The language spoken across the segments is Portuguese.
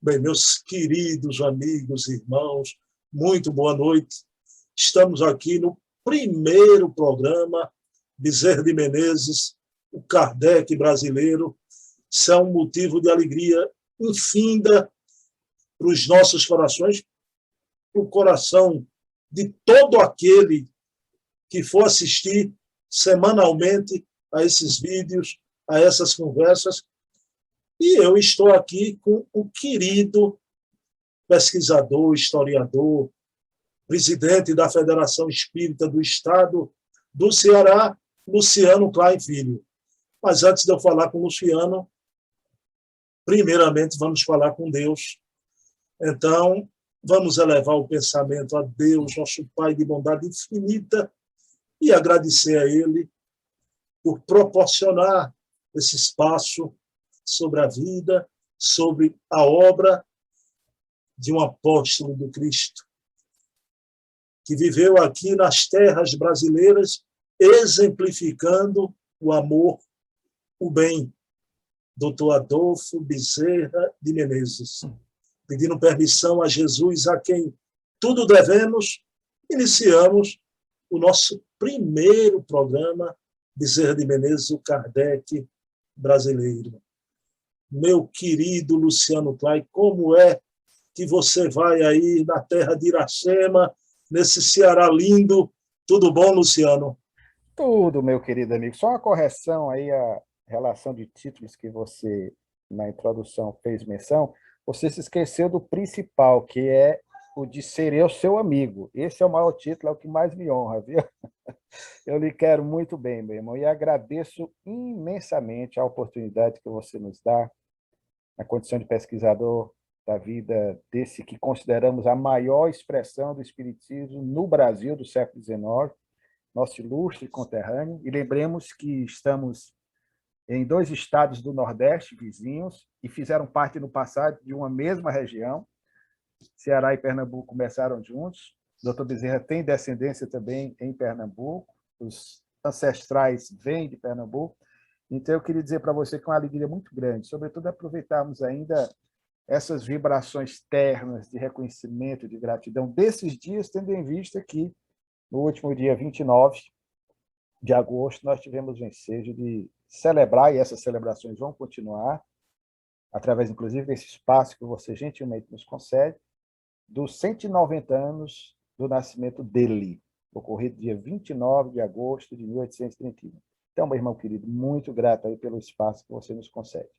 Bem, meus queridos amigos, irmãos, muito boa noite. Estamos aqui no primeiro programa Bezerra de Menezes, o Kardec brasileiro. Isso é um motivo de alegria infinda para os nossos corações, para o coração de todo aquele que for assistir semanalmente a esses vídeos, a essas conversas. E eu estou aqui com o querido pesquisador, historiador, presidente da Federação Espírita do Estado do Ceará, Luciano Klein Filho. Mas antes de eu falar com o Luciano, primeiramente vamos falar com Deus. Então, vamos elevar o pensamento a Deus, nosso Pai de bondade infinita, e agradecer a Ele por proporcionar esse espaço sobre a vida, sobre a obra de um apóstolo do Cristo, que viveu aqui nas terras brasileiras, exemplificando o amor, o bem. Dr. Adolfo Bezerra de Menezes. Pedindo permissão a Jesus, a quem tudo devemos, iniciamos o nosso primeiro programa, Bezerra de Menezes, o Kardec brasileiro. Meu querido Luciano Klein, como é que você vai aí na terra de Iracema, nesse Ceará lindo? Tudo bom, Luciano? Tudo, meu querido amigo. Só uma correção aí, a relação de títulos que você, na introdução, fez menção. Você se esqueceu do principal, que é o de ser eu seu amigo. Esse é o maior título, é o que mais me honra, viu? Eu lhe quero muito bem, meu irmão, e agradeço imensamente a oportunidade que você nos dá, na condição de pesquisador da vida desse que consideramos a maior expressão do espiritismo no Brasil do século XIX, nosso ilustre conterrâneo. E lembremos que estamos em 2 estados do Nordeste vizinhos e fizeram parte no passado de uma mesma região. Ceará e Pernambuco começaram juntos. O Dr. Bezerra tem descendência também em Pernambuco. Os ancestrais vêm de Pernambuco. Então, eu queria dizer para você que é uma alegria muito grande, sobretudo aproveitarmos ainda essas vibrações ternas de reconhecimento, de gratidão desses dias, tendo em vista que, no último dia 29 de agosto, nós tivemos o ensejo de celebrar, e essas celebrações vão continuar, através, inclusive, desse espaço que você gentilmente nos concede, dos 190 anos do nascimento dele, ocorrido dia 29 de agosto de 1831. Então, meu irmão querido, muito grato aí pelo espaço que você nos concede.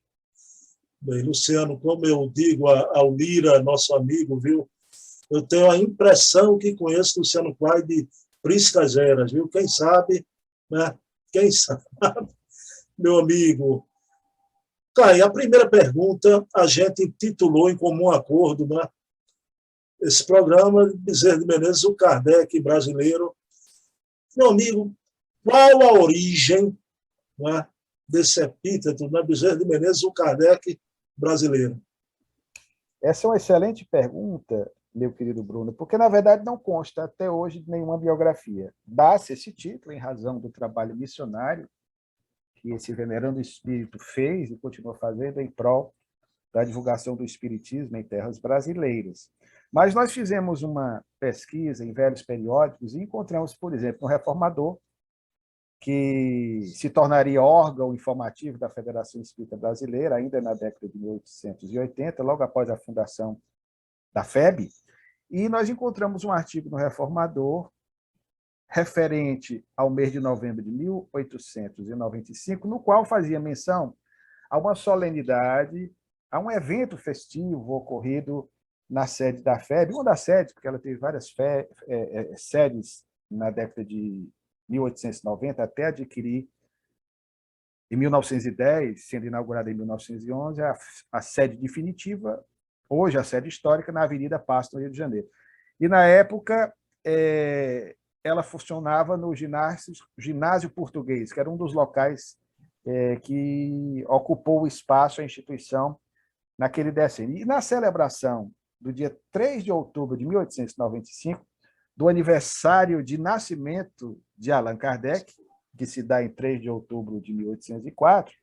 Bem, Luciano, como eu digo ao Lira, nosso amigo, viu? Eu tenho a impressão que conheço Luciano Klein de priscas eras, viu? Quem sabe, né? Quem sabe, meu amigo. Klein, a primeira pergunta a gente intitulou em comum acordo, né? Esse programa, Bezerra de Menezes, o Kardec brasileiro. Meu amigo, qual a origem, né, desse epíteto, né, Bezerra de Menezes, o Kardec brasileiro? Essa é uma excelente pergunta, meu querido Bruno, porque, na verdade, não consta até hoje de nenhuma biografia. Dá-se esse título em razão do trabalho missionário que esse venerando espírito fez e continua fazendo em prol da divulgação do espiritismo em terras brasileiras. Mas nós fizemos uma pesquisa em velhos periódicos e encontramos, por exemplo, um reformador que se tornaria órgão informativo da Federação Espírita Brasileira, ainda na década de 1880, logo após a fundação da FEB, e nós encontramos um artigo no Reformador referente ao mês de novembro de 1895, no qual fazia menção a uma solenidade, a um evento festivo ocorrido na sede da FEB, uma das sedes, porque ela teve várias sedes na década de 1890, até adquirir, em 1910, sendo inaugurada em 1911, a sede definitiva, hoje a sede histórica, na Avenida Pasto, no Rio de Janeiro. E, na época, ela funcionava no ginásio português, que era um dos locais que ocupou o espaço, a instituição, naquele decênio. E na celebração do dia 3 de outubro de 1895, do aniversário de nascimento de Allan Kardec, que se dá em 3 de outubro de 1804,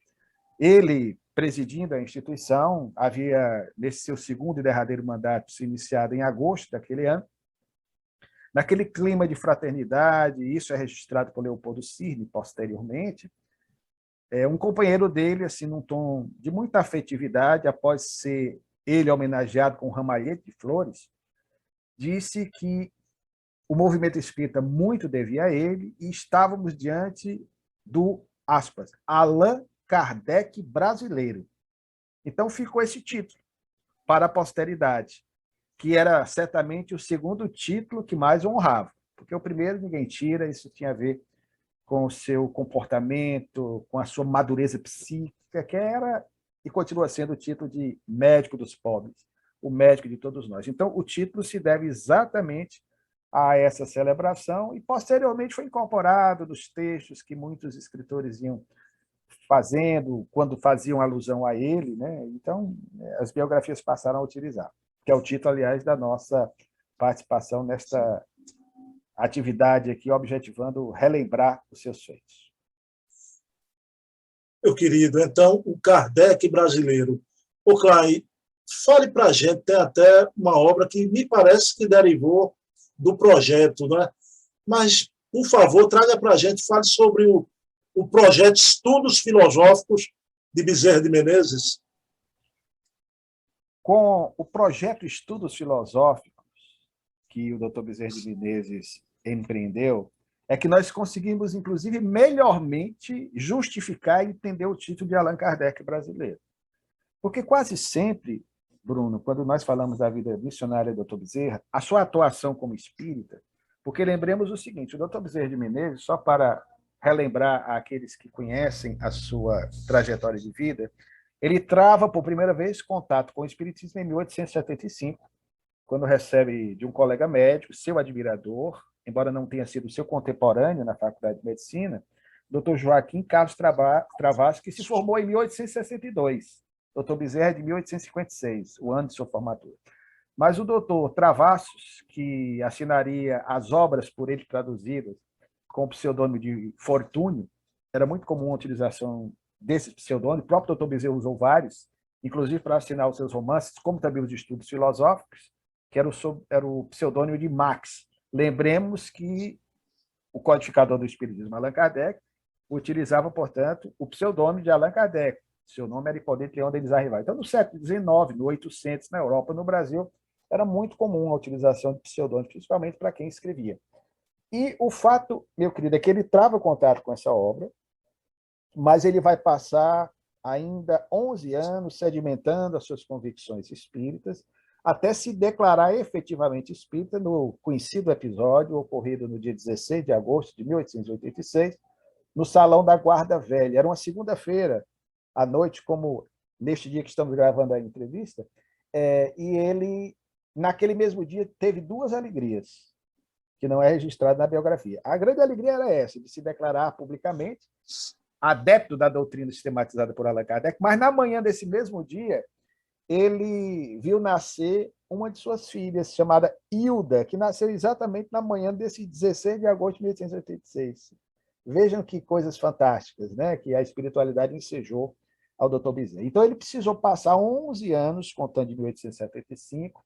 ele, presidindo a instituição, havia, nesse seu segundo e derradeiro mandato, se iniciado em agosto daquele ano, naquele clima de fraternidade, isso é registrado por Leopoldo Cirne posteriormente, um companheiro dele, assim, num tom de muita afetividade, após ser ele homenageado com um ramalhete de flores, disse que o movimento espírita muito devia a ele e estávamos diante do, aspas, Allan Kardec brasileiro. Então ficou esse título para a posteridade, que era certamente o segundo título que mais honrava, porque o primeiro ninguém tira, isso tinha a ver com o seu comportamento, com a sua madureza psíquica, que era e continua sendo o título de médico dos pobres, o médico de todos nós. Então, o título se deve exatamente a essa celebração e, posteriormente, foi incorporado nos textos que muitos escritores iam fazendo, quando faziam alusão a ele, né? Então, as biografias passaram a utilizar, que é o título, aliás, da nossa participação nesta atividade aqui, objetivando relembrar os seus feitos. Meu querido, então, o Kardec brasileiro. Ô, Clay, fale para a gente, tem até uma obra que me parece que derivou do projeto, né? Mas, por favor, traga para a gente, fale sobre o projeto Estudos Filosóficos de Bezerra de Menezes. Com o projeto Estudos Filosóficos, que o Dr. Bezerra de Menezes empreendeu, é que nós conseguimos, inclusive, melhormente justificar e entender o título de Allan Kardec brasileiro. Porque quase sempre, Bruno, quando nós falamos da vida missionária do Dr. Bezerra, a sua atuação como espírita, porque lembremos o seguinte, o Dr. Bezerra de Menezes, só para relembrar àqueles que conhecem a sua trajetória de vida, ele trava por primeira vez contato com o espiritismo em 1875, quando recebe de um colega médico, seu admirador, embora não tenha sido seu contemporâneo na Faculdade de Medicina, Dr. Joaquim Carlos Travassos, que se formou em 1862. Dr. Bezerra de 1856, o ano de sua formatura. Mas o doutor Travassos, que assinaria as obras por ele traduzidas com o pseudônimo de Fortúnio, era muito comum a utilização desse pseudônimo, o próprio doutor Bezerra usou vários, inclusive para assinar os seus romances, como também os estudos filosóficos, que era o pseudônimo de Max. Lembremos que o codificador do Espiritismo, Allan Kardec, utilizava, portanto, o pseudônimo de Allan Kardec. Seu nome era Hipólito Leão Denis Arrival. Então, no século XIX, no 800, na Europa, no Brasil, era muito comum a utilização de pseudônimos, principalmente para quem escrevia. E o fato, meu querido, é que ele trava contato com essa obra, mas ele vai passar ainda 11 anos sedimentando as suas convicções espíritas, até se declarar efetivamente espírita no conhecido episódio ocorrido no dia 16 de agosto de 1886, no Salão da Guarda Velha. Era uma segunda-feira, à noite, como neste dia que estamos gravando a entrevista, e ele, naquele mesmo dia, teve duas alegrias, que não é registrada na biografia. A grande alegria era essa, de se declarar publicamente adepto da doutrina sistematizada por Allan Kardec, mas na manhã desse mesmo dia, ele viu nascer uma de suas filhas, chamada Hilda, que nasceu exatamente na manhã desse 16 de agosto de 1886. Vejam que coisas fantásticas, né, que a espiritualidade ensejou ao Dr. Bezerra. Então, ele precisou passar 11 anos, contando de 1875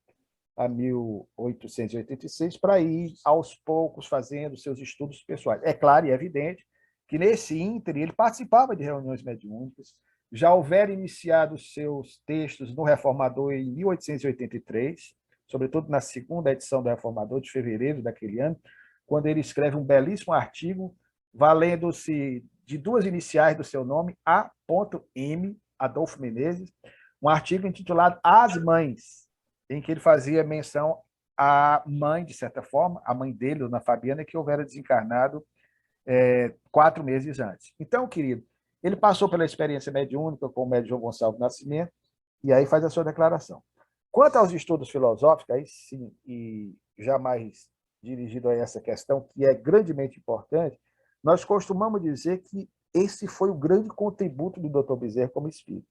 a 1886, para ir, aos poucos, fazendo seus estudos pessoais. É claro e evidente que, nesse ínterim, ele participava de reuniões mediúnicas, já houvera iniciado seus textos no Reformador em 1883, sobretudo na segunda edição do Reformador, de fevereiro daquele ano, quando ele escreve um belíssimo artigo, valendo-se de duas iniciais do seu nome, A.M., Adolfo Menezes, um artigo intitulado As Mães, em que ele fazia menção à mãe, de certa forma, a mãe dele, Dona Fabiana, que houvera desencarnado 4 meses antes. Então, querido, ele passou pela experiência mediúnica com o médium João Gonçalves Nascimento, e aí faz a sua declaração. Quanto aos estudos filosóficos, aí sim, e jamais dirigido a essa questão, que é grandemente importante, nós costumamos dizer que esse foi o grande contributo do Dr. Bezerra como espírita.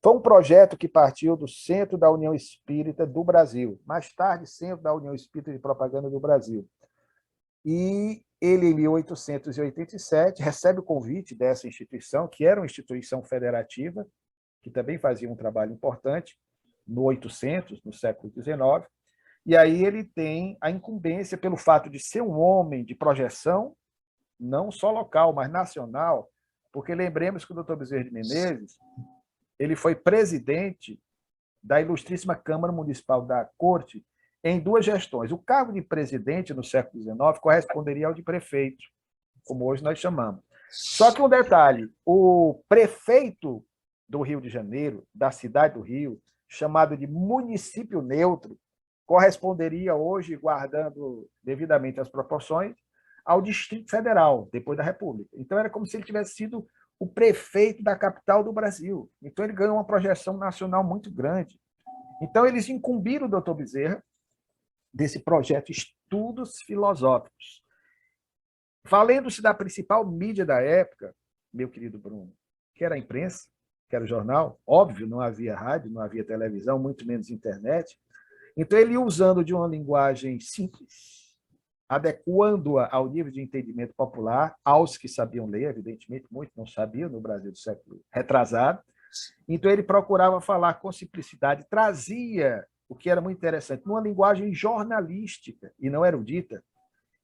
Foi um projeto que partiu do Centro da União Espírita do Brasil, mais tarde, Centro da União Espírita de Propaganda do Brasil. E ele, em 1887, recebe o convite dessa instituição, que era uma instituição federativa, que também fazia um trabalho importante no 800, no século XIX, e aí ele tem a incumbência, pelo fato de ser um homem de projeção, não só local, mas nacional, porque lembremos que o doutor Bezerra de Menezes ele foi presidente da Ilustríssima Câmara Municipal da Corte em 2 gestões. O cargo de presidente no século XIX corresponderia ao de prefeito, como hoje nós chamamos. Só que um detalhe, o prefeito do Rio de Janeiro, da cidade do Rio, chamado de município neutro, corresponderia hoje, guardando devidamente as proporções, ao Distrito Federal, depois da República. Então, era como se ele tivesse sido o prefeito da capital do Brasil. Então, ele ganhou uma projeção nacional muito grande. Então, eles incumbiram o doutor Bezerra desse projeto Estudos Filosóficos. Valendo-se da principal mídia da época, meu querido Bruno, que era a imprensa, que era o jornal, óbvio, não havia rádio, não havia televisão, muito menos internet. Então, ele usando de uma linguagem simples, adequando-a ao nível de entendimento popular, aos que sabiam ler, evidentemente, muitos não sabiam no Brasil do século retrasado. Então, ele procurava falar com simplicidade, trazia, o que era muito interessante, numa linguagem jornalística e não erudita,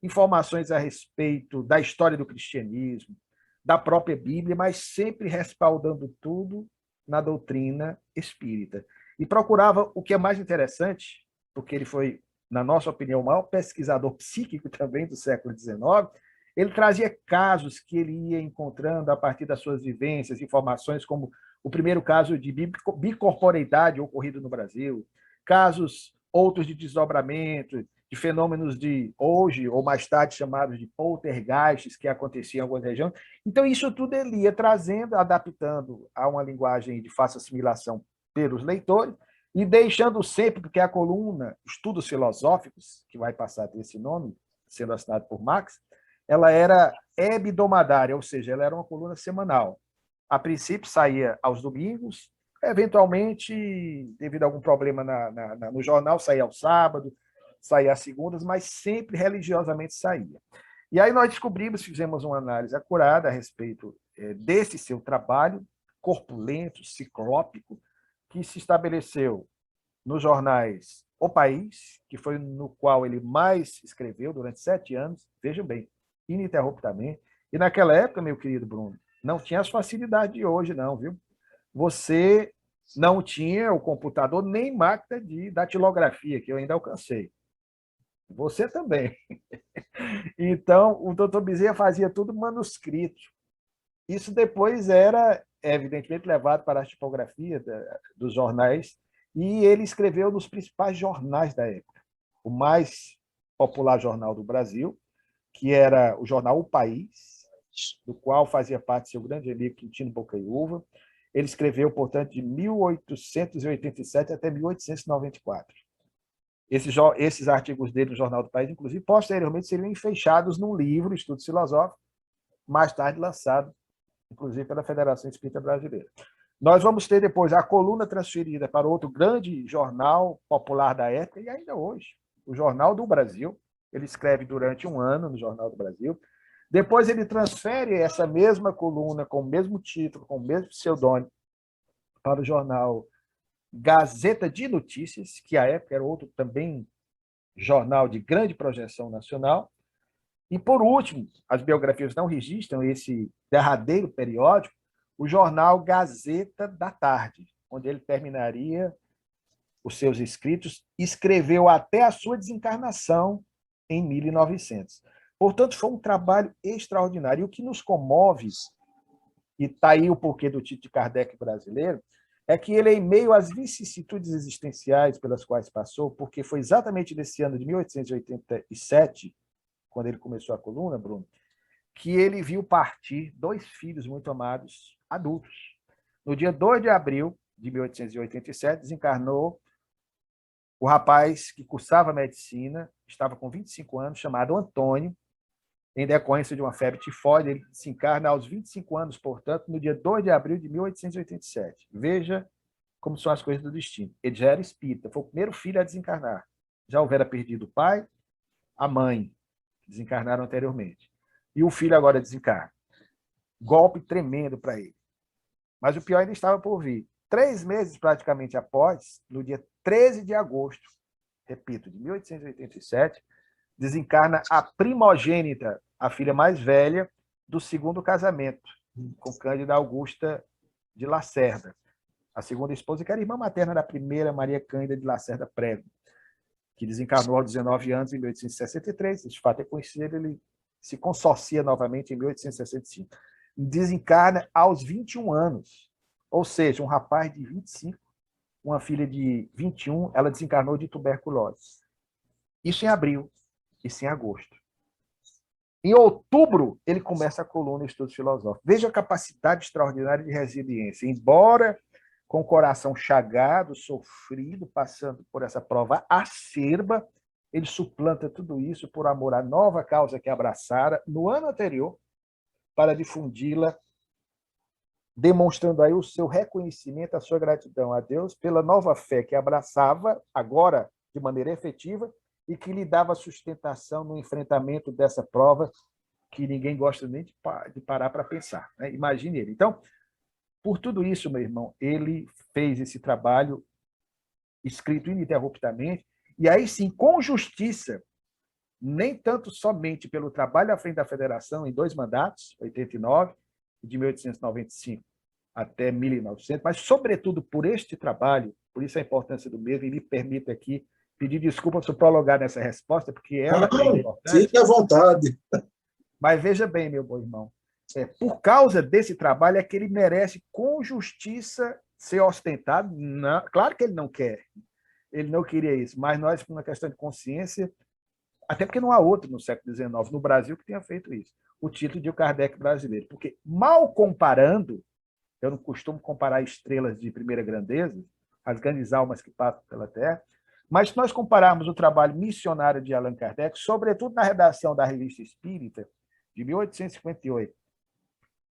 informações a respeito da história do cristianismo, da própria Bíblia, mas sempre respaldando tudo na doutrina espírita. E procurava o que é mais interessante, porque ele foi, na nossa opinião, o maior pesquisador psíquico também do século XIX, ele trazia casos que ele ia encontrando a partir das suas vivências, informações como o primeiro caso de bicorporeidade ocorrido no Brasil, casos outros de desdobramento, de fenômenos de hoje ou mais tarde chamados de poltergeists que aconteciam em algumas regiões. Então, isso tudo ele ia trazendo, adaptando a uma linguagem de fácil assimilação pelos leitores e deixando sempre, porque a coluna Estudos Filosóficos, que vai passar a ter esse nome, sendo assinado por Marx, ela era hebdomadária, ou seja, ela era uma coluna semanal. A princípio, saía aos domingos, eventualmente, devido a algum problema no jornal, saía ao sábado, saía às segundas, mas sempre religiosamente saía. E aí nós descobrimos, fizemos uma análise acurada a respeito desse seu trabalho, corpulento, ciclópico, que se estabeleceu nos jornais O País, que foi no qual ele mais escreveu durante 7 anos, vejam bem, ininterruptamente. E naquela época, meu querido Bruno, não tinha as facilidades de hoje, não, viu? Você não tinha o computador nem máquina de datilografia, que eu ainda alcancei. Você também. Então, o doutor Bezerra fazia tudo manuscrito. Isso depois era, evidentemente, levado para a tipografia dos jornais, e ele escreveu nos principais jornais da época. O mais popular jornal do Brasil, que era o jornal O País, do qual fazia parte seu grande amigo Quintino Bocaiúva. Ele escreveu, portanto, de 1887 até 1894. Esses artigos dele no Jornal do País, inclusive, posteriormente seriam enfechados num livro, Estudos Filosóficos, mais tarde lançado, inclusive, pela Federação Espírita Brasileira. Nós vamos ter depois a coluna transferida para outro grande jornal popular da época, e ainda hoje, o Jornal do Brasil. Ele escreve durante 1 ano no Jornal do Brasil. Depois ele transfere essa mesma coluna, com o mesmo título, com o mesmo pseudônimo, para o jornal Gazeta de Notícias, que à época era outro também jornal de grande projeção nacional. E, por último, as biografias não registram esse derradeiro periódico, o jornal Gazeta da Tarde, onde ele terminaria os seus escritos, escreveu até a sua desencarnação em 1900. Portanto, foi um trabalho extraordinário. E o que nos comove, e está aí o porquê do título de Kardec brasileiro, é que ele, em meio às vicissitudes existenciais pelas quais passou, porque foi exatamente nesse ano de 1887, quando ele começou a coluna, Bruno, que ele viu partir 2 filhos muito amados, adultos. No dia 2 de abril de 1887, desencarnou o rapaz que cursava medicina, estava com 25 anos, chamado Antônio, em decorrência de uma febre tifoide. Ele desencarna aos 25 anos, portanto, no dia 2 de abril de 1887. Veja como são as coisas do destino. Ele já era espírita, foi o primeiro filho a desencarnar. Já houvera perdido o pai, a mãe, desencarnaram anteriormente. E o filho agora desencarna. Golpe tremendo para ele. Mas o pior ainda estava por vir. 3 meses praticamente após, no dia 13 de agosto, repito, de 1887, desencarna a primogênita, a filha mais velha do segundo casamento, com Cândida Augusta de Lacerda, a segunda esposa, que era irmã materna da primeira, Maria Cândida de Lacerda Prego, que desencarnou aos 19 anos em 1863. Esse fato é conhecido, ele se consorcia novamente em 1865. Desencarna aos 21 anos, ou seja, um rapaz de 25, uma filha de 21, ela desencarnou de tuberculose. Isso em abril, isso em agosto. Em outubro, ele começa a coluna Estudos Filosóficos. Veja a capacidade extraordinária de resiliência. Embora com o coração chagado, sofrido, passando por essa prova acerba, ele suplanta tudo isso por amor à nova causa que abraçara no ano anterior, para difundi-la, demonstrando aí o seu reconhecimento, a sua gratidão a Deus pela nova fé que abraçava, agora de maneira efetiva, e que lhe dava sustentação no enfrentamento dessa prova que ninguém gosta nem de parar para pensar, né? Imagine ele. Então, por tudo isso, meu irmão, ele fez esse trabalho escrito ininterruptamente, e aí sim, com justiça, nem tanto somente pelo trabalho à frente da Federação em 2 mandatos, 89 e de 1895 até 1900, mas sobretudo por este trabalho, por isso a importância do mesmo, e me permita aqui pedir desculpa se eu prolongar nessa resposta, porque ela é importante. Fique à vontade. Mas veja bem, meu bom irmão, por causa desse trabalho é que ele merece, com justiça, ser ostentado. Não, claro que ele não quer, ele não queria isso, mas nós, por uma questão de consciência, até porque não há outro no século XIX, no Brasil, que tenha feito isso, o título de O Kardec Brasileiro. Porque, mal comparando, eu não costumo comparar estrelas de primeira grandeza, as grandes almas que passam pela Terra, mas se nós compararmos o trabalho missionário de Allan Kardec, sobretudo na redação da Revista Espírita, de 1858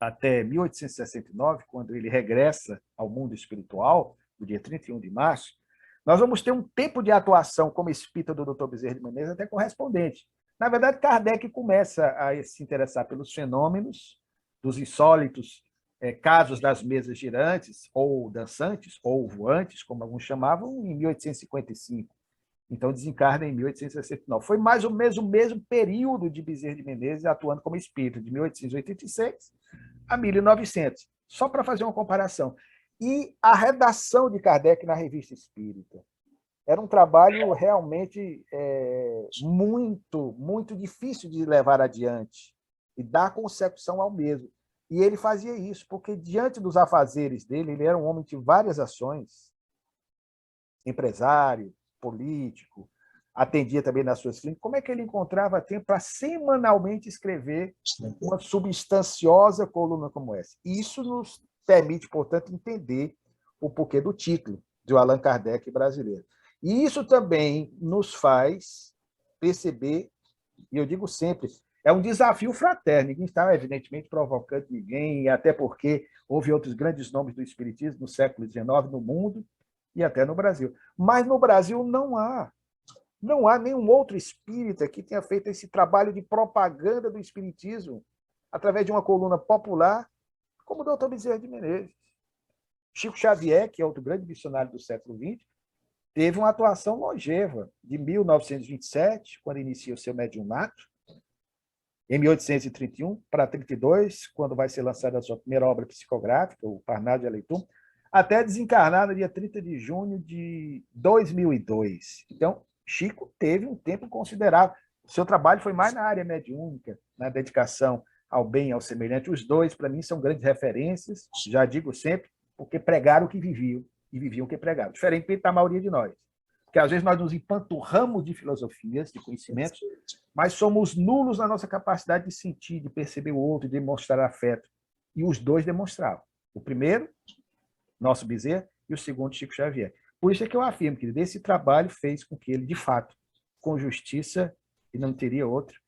até 1869, quando ele regressa ao mundo espiritual, no dia 31 de março, nós vamos ter um tempo de atuação como espírita do Dr. Bezerra de Menezes até correspondente. Na verdade, Kardec começa a se interessar pelos fenômenos, dos insólitos casos das mesas girantes, ou dançantes, ou voantes, como alguns chamavam, em 1855. Então, desencarna em 1869. Foi mais ou menos o mesmo período de Bezerra de Menezes atuando como espírita, de 1886 a 1900, só para fazer uma comparação. E a redação de Kardec na Revista Espírita era um trabalho realmente muito difícil de levar adiante e dar consecução ao mesmo. E ele fazia isso, porque diante dos afazeres dele, ele era um homem de várias ações, empresário, político, atendia também nas suas clínicas. Como é que ele encontrava tempo para semanalmente escrever uma substanciosa coluna como essa? Isso nos permite, portanto, entender o porquê do título de Allan Kardec brasileiro. E isso também nos faz perceber, e eu digo sempre, é um desafio fraterno, ninguém está, evidentemente, provocando ninguém, até porque houve outros grandes nomes do espiritismo no século XIX, no mundo e até no Brasil. Mas no Brasil não há nenhum outro espírita que tenha feito esse trabalho de propaganda do espiritismo através de uma coluna popular, como o Dr. Bezerra de Menezes. Chico Xavier, que é outro grande missionário do século XX, teve uma atuação longeva, de 1927, quando inicia o seu mediunato, em 1831 para 32, quando vai ser lançada a sua primeira obra psicográfica, o Parnaso de Aleitum, até desencarnar no dia 30 de junho de 2002. Então, Chico teve um tempo considerável. O seu trabalho foi mais na área mediúnica, na dedicação ao bem e ao semelhante. Os dois, para mim, são grandes referências, já digo sempre, porque pregaram o que viviam, e viviam o que pregaram. Diferente da maioria de nós. Porque, às vezes, nós nos empanturramos de filosofias, de conhecimentos, mas somos nulos na nossa capacidade de sentir, de perceber o outro, de demonstrar afeto. E os dois demonstravam. O primeiro, nosso Bezerra, e o segundo, Chico Xavier. Por isso é que eu afirmo que esse trabalho fez com que ele, de fato, com justiça, e não teria outro,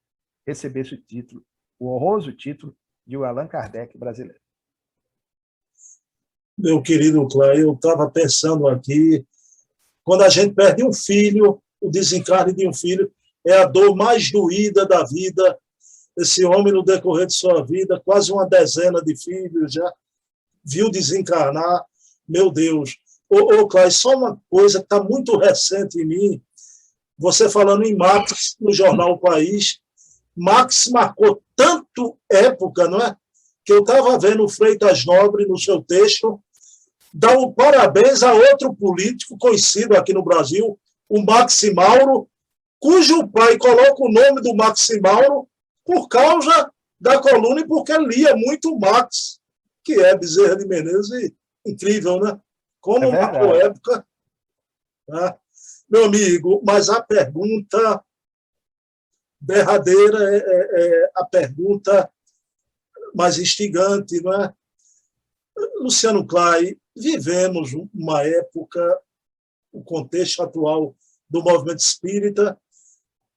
recebesse o título, o honroso título de o Allan Kardec brasileiro. Meu querido Cláudio, eu estava pensando aqui, quando a gente perde um filho, o desencarne de um filho é a dor mais doída da vida. Esse homem, no decorrer de sua vida, quase uma dezena de filhos já viu desencarnar, Meu Deus. Ô, Cláudio, só uma coisa que está muito recente em mim. Você falando em Marx no jornal O País. Marx marcou tanto época, não é? Que eu estava vendo o Freitas Nobre no seu texto dar um parabéns a outro político conhecido aqui no Brasil, o Maxi Mauro, cujo pai coloca o nome do Maxi Mauro por causa da coluna e porque lia muito Marx, que é Bezerra de Menezes, incrível, né? Como marcou época. Né? Meu amigo, mas a pergunta derradeira é a pergunta mais instigante, não é? Luciano Clay, vivemos uma época, o contexto atual do movimento espírita,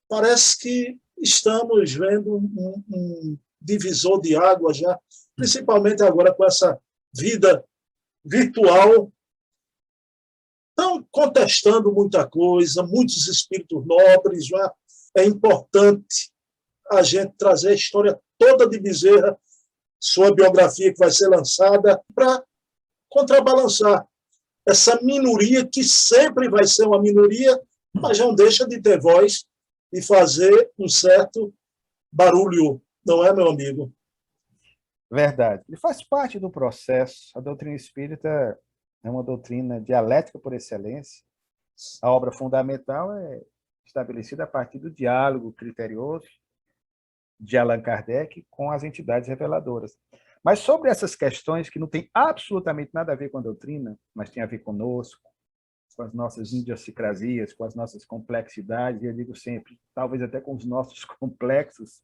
parece que estamos vendo um divisor de água já, principalmente agora com essa vida virtual. Estão contestando muita coisa, muitos espíritos nobres. Já é importante a gente trazer a história toda de Bezerra, sua biografia que vai ser lançada, para contrabalançar essa minoria que sempre vai ser uma minoria, mas não deixa de ter voz e fazer um certo barulho, não é, meu amigo? Verdade. Ele faz parte do processo. A doutrina espírita é uma doutrina dialética por excelência. A obra fundamental é estabelecida a partir do diálogo criterioso de Allan Kardec com as entidades reveladoras. Mas sobre essas questões que não têm absolutamente nada a ver com a doutrina, mas tem a ver conosco, com as nossas idiosincrasias, com as nossas complexidades, e eu digo sempre, talvez até com os nossos complexos,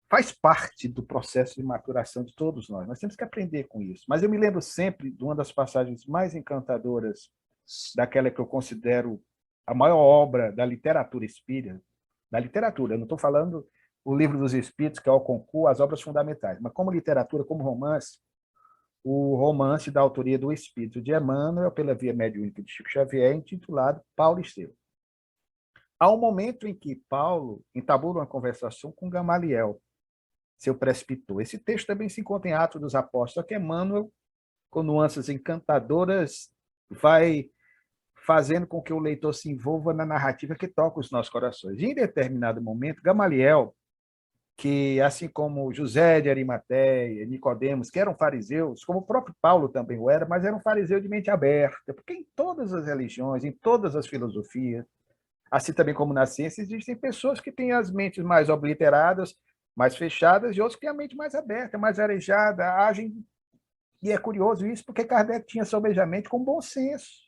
faz parte do processo de maturação de todos nós. Nós temos que aprender com isso. Mas eu me lembro sempre de uma das passagens mais encantadoras daquela que eu considero a maior obra da literatura espírita, da literatura, eu não estou falando o Livro dos Espíritos, que é o concurso, as obras fundamentais, mas como literatura, como romance, o romance da autoria do Espírito de Emmanuel, pela via mediúnica de Chico Xavier, intitulado Paulo Estevão. Há um momento em que Paulo entabula uma conversação com Gamaliel, seu prescritor. Esse texto também se encontra em Atos dos Apóstolos, só que Emmanuel, com nuances encantadoras, vai fazendo com que o leitor se envolva na narrativa que toca os nossos corações. E, em determinado momento, Gamaliel, que, assim como José de Arimateia, Nicodemos, que eram fariseus, como o próprio Paulo também o era, mas era um fariseu de mente aberta, porque em todas as religiões, em todas as filosofias, assim também como na ciência, existem pessoas que têm as mentes mais obliteradas, mais fechadas, e outros que têm a mente mais aberta, mais arejada, agem. E é curioso isso, porque Kardec tinha sobejamente com bom senso.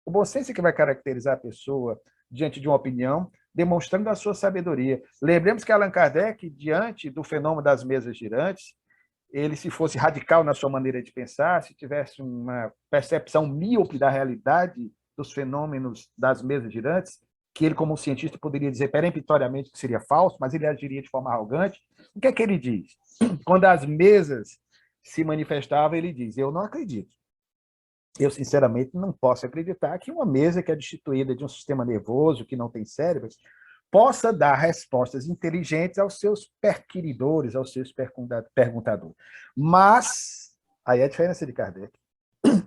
O bom senso é que vai caracterizar a pessoa diante de uma opinião, demonstrando a sua sabedoria. Lembremos que Allan Kardec, diante do fenômeno das mesas girantes, ele, se fosse radical na sua maneira de pensar, se tivesse uma percepção míope da realidade dos fenômenos das mesas girantes, que ele, como cientista, poderia dizer peremptoriamente que seria falso, mas ele agiria de forma arrogante. O que é que ele diz? Quando as mesas se manifestavam, ele diz: eu não acredito. Eu, sinceramente, não posso acreditar que uma mesa que é destituída de um sistema nervoso, que não tem cérebro, possa dar respostas inteligentes aos seus perquiridores, aos seus perguntadores. Mas, aí é a diferença de Kardec.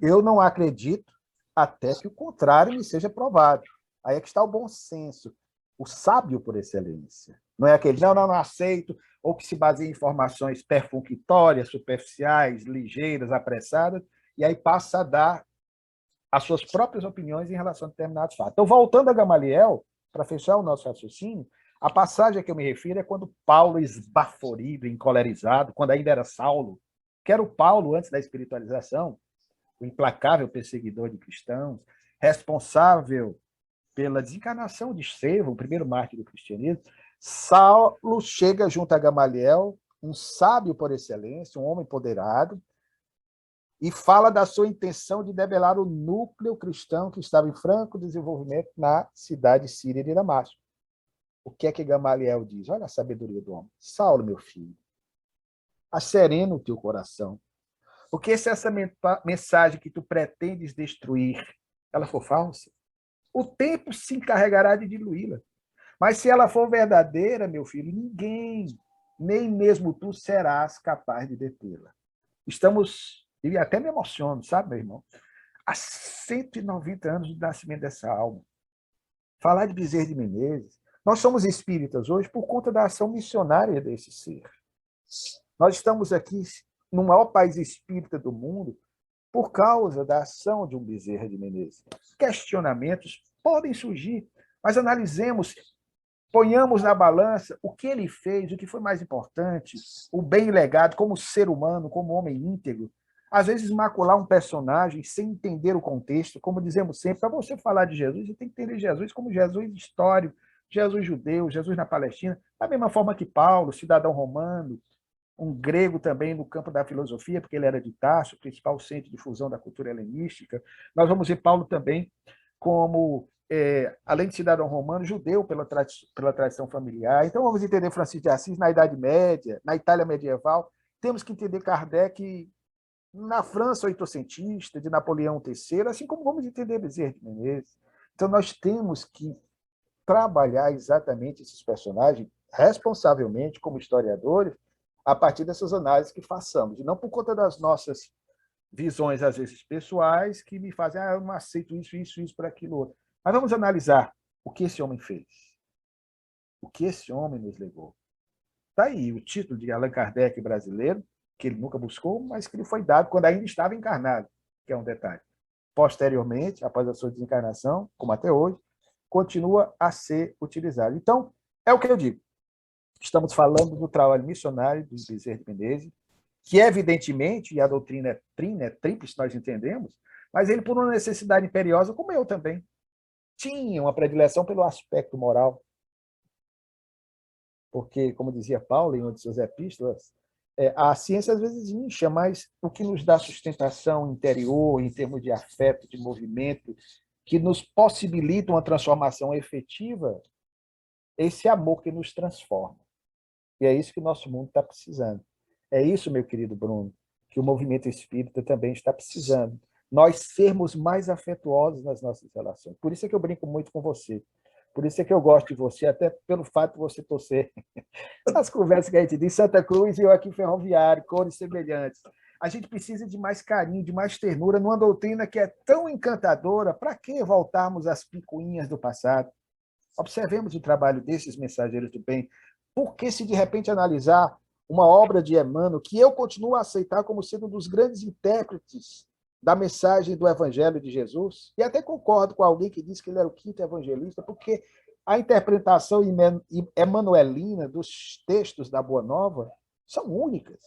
Eu não acredito até que o contrário me seja provado. Aí é que está o bom senso, o sábio por excelência. Não é aquele, não aceito, ou que se baseia em informações perfunctórias, superficiais, ligeiras, apressadas, e aí passa a dar as suas próprias opiniões em relação a determinados fatos. Então, voltando a Gamaliel, para fechar o nosso raciocínio, a passagem a que eu me refiro é quando Paulo, esbaforido, encolerizado, quando ainda era Saulo, que era o Paulo antes da espiritualização, o implacável perseguidor de cristãos, responsável pela desencarnação de Estevão, o primeiro mártir do cristianismo, Saulo chega junto a Gamaliel, um sábio por excelência, um homem empoderado, e fala da sua intenção de debelar o núcleo cristão que estava em franco desenvolvimento na cidade síria de Damasco. O que é que Gamaliel diz? Olha a sabedoria do homem. Saulo, meu filho, acerena o teu coração, porque se essa mensagem que tu pretendes destruir, ela for falsa, o tempo se encarregará de diluí-la. Mas se ela for verdadeira, meu filho, ninguém, nem mesmo tu, serás capaz de detê-la. Estamos E até me emociono, sabe, meu irmão? Há 190 anos do nascimento dessa alma. Falar de Bezerra de Menezes. Nós somos espíritas hoje por conta da ação missionária desse ser. Nós estamos aqui no maior país espírita do mundo por causa da ação de um Bezerra de Menezes. Questionamentos podem surgir, mas analisemos, ponhamos na balança o que ele fez, o que foi mais importante, o bem legado como ser humano, como homem íntegro. Às vezes, macular um personagem sem entender o contexto, como dizemos sempre, para você falar de Jesus, você tem que entender Jesus como Jesus histórico, Jesus judeu, Jesus na Palestina, da mesma forma que Paulo, cidadão romano, um grego também no campo da filosofia, porque ele era de Tarso, principal centro de fusão da cultura helenística. Nós vamos ver Paulo também como, além de cidadão romano, judeu pela tradição familiar. Então, vamos entender Francisco de Assis na Idade Média, na Itália medieval. Temos que entender Kardec na França oitocentista, de Napoleão III, assim como vamos entender Bezerra de Menezes. Então, nós temos que trabalhar exatamente esses personagens responsavelmente, como historiadores, a partir dessas análises que façamos, e não por conta das nossas visões, às vezes, pessoais, que me fazem, eu não aceito isso para aquilo outro. Mas vamos analisar o que esse homem fez, o que esse homem nos legou. Está aí o título de Allan Kardec brasileiro, que ele nunca buscou, mas que lhe foi dado quando ainda estava encarnado, que é um detalhe. Posteriormente, após a sua desencarnação, como até hoje, continua a ser utilizado. Então, é o que eu digo. Estamos falando do trabalho missionário do Bezerra de Menezes, que, evidentemente, e a doutrina é tríplice, nós entendemos, mas ele, por uma necessidade imperiosa, como eu também, tinha uma predileção pelo aspecto moral. Porque, como dizia Paulo em uma de suas epístolas, a ciência às vezes incha, mas o que nos dá sustentação interior, em termos de afeto, de movimento, que nos possibilita uma transformação efetiva, é esse amor que nos transforma. E é isso que o nosso mundo está precisando. É isso, meu querido Bruno, que o movimento espírita também está precisando. Nós sermos mais afetuosos nas nossas relações. Por isso é que eu brinco muito com você. Por isso é que eu gosto de você, até pelo fato de você torcer as conversas que a gente diz, Santa Cruz e eu aqui Ferroviário, cores semelhantes. A gente precisa de mais carinho, de mais ternura, numa doutrina que é tão encantadora. Para que voltarmos às picuinhas do passado? Observemos o trabalho desses mensageiros do bem. Porque se de repente analisar uma obra de Emmanuel, que eu continuo a aceitar como sendo um dos grandes intérpretes da mensagem do Evangelho de Jesus, e até concordo com alguém que disse que ele era o quinto evangelista, porque a interpretação emanuelina dos textos da Boa Nova são únicas.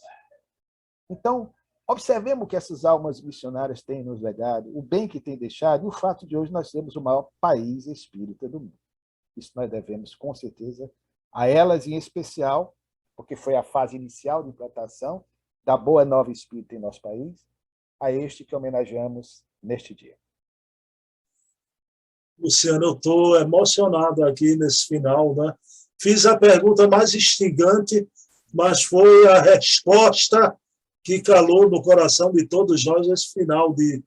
Então, observemos o que essas almas missionárias têm nos legado, o bem que têm deixado, e o fato de hoje nós sermos o maior país espírita do mundo. Isso nós devemos, com certeza, a elas em especial, porque foi a fase inicial de implantação da Boa Nova Espírita em nosso país, a este que homenageamos neste dia. Luciano, eu estou emocionado aqui nesse final, né? Fiz a pergunta mais instigante, mas foi a resposta que calou no coração de todos nós nesse final de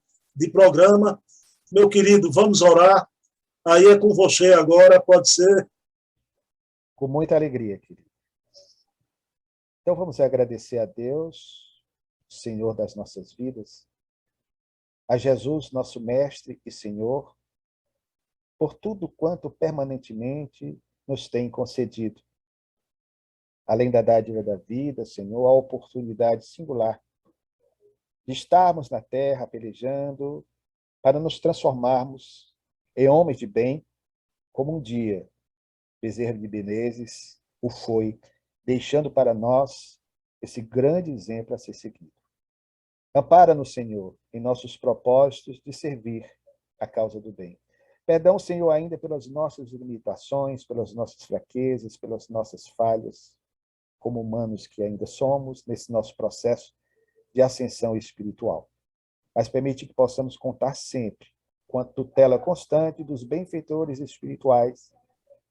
programa. Meu querido, vamos orar. Aí é com você agora, pode ser? Com muita alegria, querido. Então vamos agradecer a Deus, Senhor das nossas vidas, a Jesus, nosso Mestre e Senhor, por tudo quanto permanentemente nos tem concedido. Além da dádiva da vida, Senhor, a oportunidade singular de estarmos na terra pelejando para nos transformarmos em homens de bem, como um dia Bezerra de Menezes o foi, deixando para nós esse grande exemplo a ser seguido. Ampara-nos, Senhor, em nossos propósitos de servir a causa do bem. Perdão, Senhor, ainda pelas nossas limitações, pelas nossas fraquezas, pelas nossas falhas, como humanos que ainda somos, nesse nosso processo de ascensão espiritual. Mas permite que possamos contar sempre com a tutela constante dos benfeitores espirituais,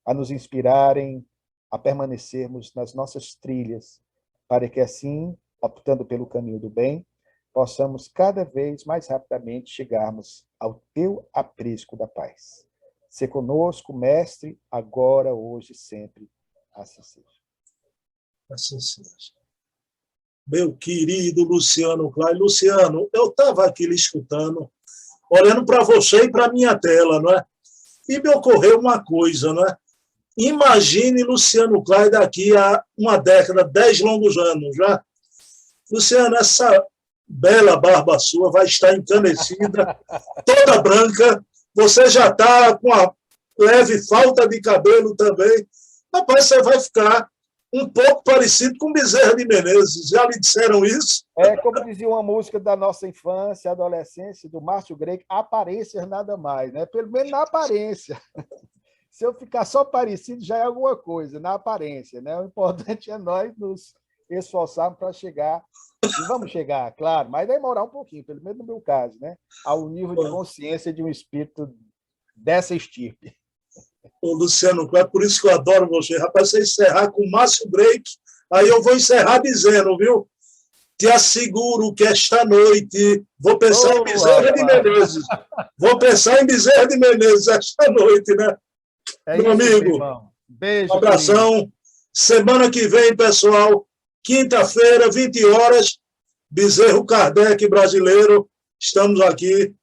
a nos inspirarem a permanecermos nas nossas trilhas, para que assim, optando pelo caminho do bem, possamos cada vez mais rapidamente chegarmos ao teu aprisco da paz. Se conosco, Mestre, agora, hoje, sempre, assim seja. Assim seja. meu querido Luciano Klein. Luciano, eu estava aqui lhe escutando, olhando para você e para a minha tela, não é? E me ocorreu uma coisa, não é? Imagine Luciano Klein daqui a uma década, 10 longos anos, já. Luciano, essa bela barba sua vai estar encanecida, toda branca, você já está com a leve falta de cabelo também. Rapaz, você vai ficar um pouco parecido com Bezerra de Menezes. Já lhe disseram isso? É como dizia uma música da nossa infância, adolescência, do Márcio Greco, aparências nada mais, né? Pelo menos na aparência. Se eu ficar só parecido, já é alguma coisa, na aparência, né? O importante é nós nos esforçarmos para chegar, e vamos chegar, claro, mas vai demorar um pouquinho, pelo menos no meu caso, né? Ao nível de consciência de um espírito dessa estirpe. O Luciano Klein, por isso que eu adoro você. Rapaz, você encerrar com o Márcio Break, aí eu vou encerrar dizendo, viu? Te asseguro que esta noite vou pensar em Bezerra de Menezes. Vou pensar em Bezerra de Menezes esta noite, né? Meu amigo, beijo, um abração. Querido. Semana que vem, pessoal, quinta-feira, 20 horas, Bezerro Kardec brasileiro. Estamos aqui